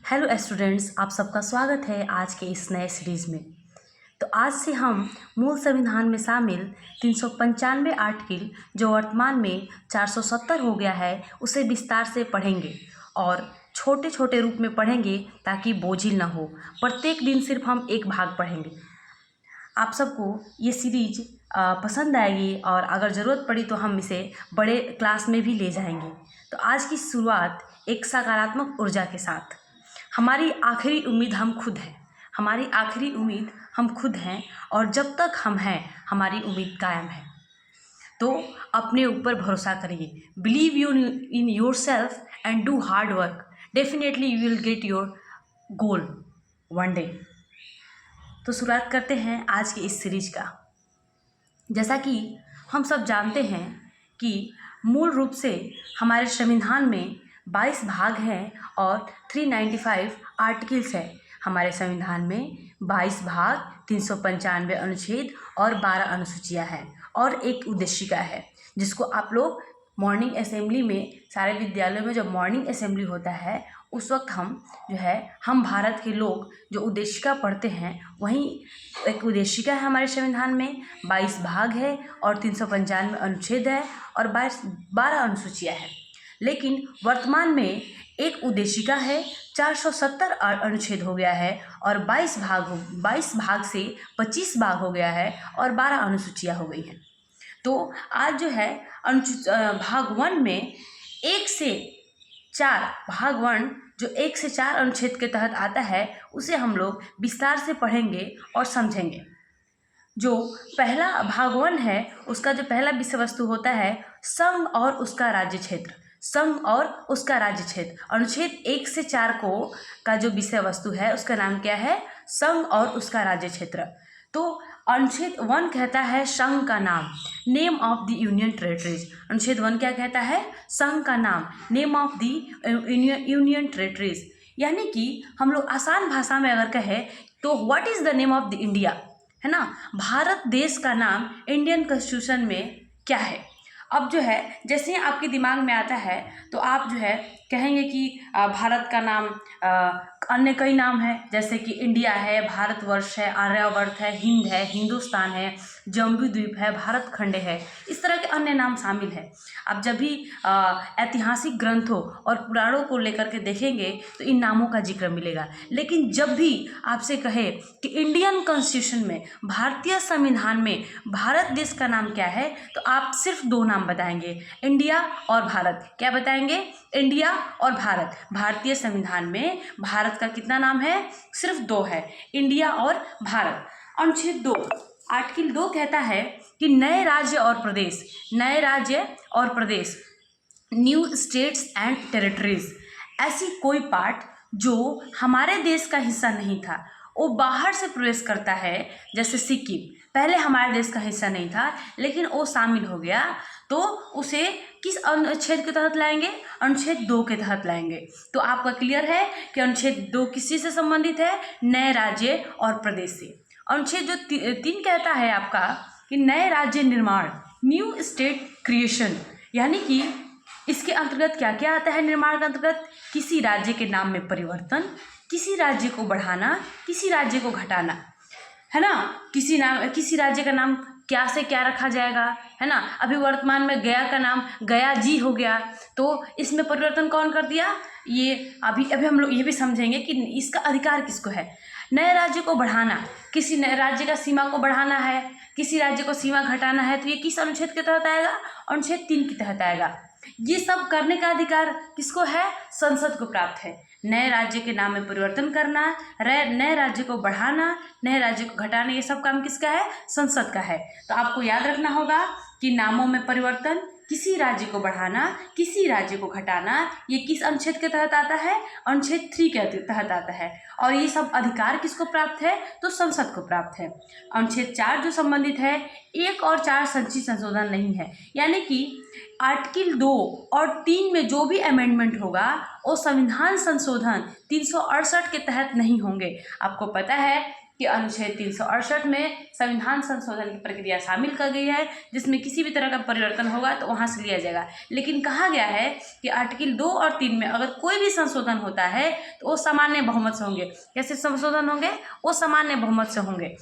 Hello students, आप सबका स्वागत है आज के इस नए सीरीज़ में। तो आज से हम मूल संविधान में शामिल 395 आर्टिकल जो वर्तमान में 470 हो गया है उसे विस्तार से पढ़ेंगे और छोटे छोटे रूप में पढ़ेंगे ताकि बोझिल ना हो। प्रत्येक दिन सिर्फ हम एक भाग पढ़ेंगे। आप सबको ये सीरीज पसंद आएगी और अगर ज़रूरत पड़ी तो हम इसे बड़े क्लास में भी ले जाएंगे। तो आज की शुरुआत एक सकारात्मक ऊर्जा के साथ। हमारी आखिरी उम्मीद हम खुद हैं। हमारी आखिरी उम्मीद हम खुद हैं और जब तक हम हैं हमारी उम्मीद कायम है। तो अपने ऊपर भरोसा करिए। Believe you in your self and do hard work. Definitely you will get your goal one day. तो शुरुआत करते हैं आज की इस सीरीज का। जैसा कि हम सब जानते हैं कि मूल रूप से हमारे संविधान में 22 भाग हैं और 395 आर्टिकल्स हैं। हमारे संविधान में 22 भाग, 395 अनुच्छेद और 12 अनुसूचियाँ हैं और एक उद्देशिका है जिसको आप लोग मॉर्निंग असेंबली में, सारे विद्यालयों में जब मॉर्निंग असेंबली होता है उस वक्त हम भारत के लोग जो उद्देशिका पढ़ते हैं वहीं एक उद्देशिका है। हमारे संविधान में 22 भाग है और 395 अनुच्छेद है और 12 अनुसूचियाँ हैं। लेकिन वर्तमान में एक उद्देशिका है, 470 अनुच्छेद हो गया है और 22 भाग से 25 भाग हो गया है और 12 अनुसूचियाँ हो गई हैं। तो आज भाग 1 में 1 से 4 भाग 1 जो 1 से 4 अनुच्छेद के तहत आता है उसे हम लोग विस्तार से पढ़ेंगे और समझेंगे। जो पहला भाग 1 है उसका जो पहला विषय वस्तु होता है संघ और उसका राज्य क्षेत्र। संघ और उसका राज्य क्षेत्र अनुच्छेद 1 से 4 का जो विषय वस्तु है उसका नाम क्या है? संघ और उसका राज्य क्षेत्र। तो अनुच्छेद 1 कहता है संघ का नाम, name of the union territories. अनुच्छेद 1 क्या कहता है? संघ का नाम, name of the union territories. यानी कि हम लोग आसान भाषा में अगर कहें तो what is the name of the India, है ना? भारत देश का नाम इंडियन कॉन्स्टिट्यूशन में क्या है? अब जैसे ही आपके दिमाग में आता है तो आप कहेंगे कि भारत का नाम अन्य कई नाम है, जैसे कि इंडिया है, भारतवर्ष है, आर्यावर्त है, हिंद है, हिंदुस्तान है, जम्बू द्वीप है, भारत खंड है, इस तरह के अन्य नाम शामिल है। अब जब भी ऐतिहासिक ग्रंथों और पुराणों को लेकर के देखेंगे तो इन नामों का जिक्र मिलेगा। लेकिन जब भी आपसे कहे कि इंडियन कॉन्स्टिट्यूशन में, भारतीय संविधान में भारत देश का नाम क्या है, तो आप सिर्फ 2 नाम बताएंगे, इंडिया और भारत। क्या बताएंगे? इंडिया और भारत। भारतीय संविधान में भारत का कितना नाम है? सिर्फ 2 है, इंडिया और भारत। अनुच्छेद 2 आर्टिकल 2 कहता है कि नए राज्य और प्रदेश, न्यू स्टेट्स एंड टेरिटरीज, ऐसी कोई पार्ट जो हमारे देश का हिस्सा नहीं था वो बाहर से प्रवेश करता है। जैसे सिक्किम पहले हमारे देश का हिस्सा नहीं था लेकिन वो शामिल हो गया, तो उसे किस अनुच्छेद के तहत लाएंगे? अनुच्छेद 2 के तहत लाएंगे। तो आपका क्लियर है कि अनुच्छेद 2 किस चीज से संबंधित है? नए राज्य और प्रदेश से। अनुच्छेद जो 3 कहता है आपका कि नए राज्य निर्माण, न्यू स्टेट क्रिएशन, यानी कि इसके अंतर्गत क्या क्या आता है? निर्माण के अंतर्गत किसी राज्य के नाम में परिवर्तन, किसी राज्य को बढ़ाना, किसी राज्य को घटाना, है ना? किसी राज्य का नाम क्या से क्या रखा जाएगा, है ना? अभी वर्तमान में गया का नाम गया जी हो गया, तो इसमें परिवर्तन कौन कर दिया? ये अभी हम लोग ये भी समझेंगे कि इसका अधिकार किसको है। नए राज्य को बढ़ाना, किसी नए राज्य का सीमा को बढ़ाना है, किसी राज्य को सीमा घटाना है, तो ये किस अनुच्छेद के तहत आएगा? अनुच्छेद 3 के तहत आएगा। ये सब करने का अधिकार किसको है? संसद को प्राप्त है। नए राज्य के नाम में परिवर्तन करना, नए राज्य को बढ़ाना, नए राज्य को घटाना, ये सब काम किसका है? संसद का है। तो आपको याद रखना होगा कि नामों में परिवर्तन, किसी राज्य को बढ़ाना, किसी राज्य को घटाना, ये किस अनुच्छेद के तहत आता है? अनुच्छेद 3 के तहत आता है। और ये सब अधिकार किसको प्राप्त है? तो संसद को प्राप्त है। अनुच्छेद 4 जो संबंधित है 1 और 4 संशोधन नहीं है, यानी कि आर्टिकल 2 और 3 में जो भी अमेंडमेंट होगा वो संविधान संशोधन 368 के तहत नहीं होंगे। आपको पता है कि अनुच्छेद 368 में संविधान संशोधन की प्रक्रिया शामिल कर गई है, जिसमें किसी भी तरह का परिवर्तन होगा तो वहाँ से लिया जाएगा। लेकिन कहा गया है कि आर्टिकल 2 और 3 में अगर कोई भी संशोधन होता है तो वो सामान्य बहुमत से होंगे। कैसे संशोधन होंगे? वो सामान्य बहुमत से होंगे,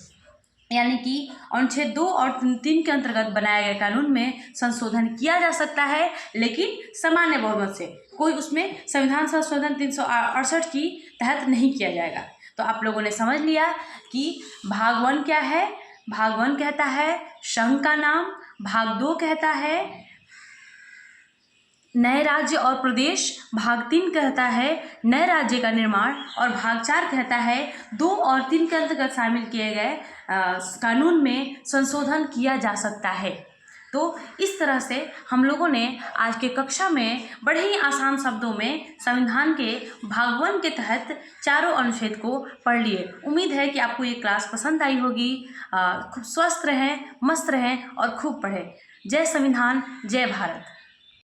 यानी कि अनुच्छेद 2 और 3 के अंतर्गत बनाए गए कानून में संशोधन किया जा सकता है, लेकिन सामान्य बहुमत से। कोई उसमें संविधान संशोधन 368 की तहत नहीं किया जाएगा। तो आप लोगों ने समझ लिया कि भाग 1 क्या है। भाग 1 कहता है संघ का नाम, भाग 2 कहता है नए राज्य और प्रदेश, भाग 3 कहता है नए राज्य का निर्माण और भाग 4 कहता है 2 और 3 के अंतर्गत शामिल किए गए कानून में संशोधन किया जा सकता है। तो इस तरह से हम लोगों ने आज के कक्षा में बड़े ही आसान शब्दों में संविधान के भाग 1 के तहत चारों अनुच्छेद को पढ़ लिए। उम्मीद है कि आपको ये क्लास पसंद आई होगी। खूब स्वस्थ रहें, मस्त रहें और खूब पढ़ें। जय संविधान, जय भारत।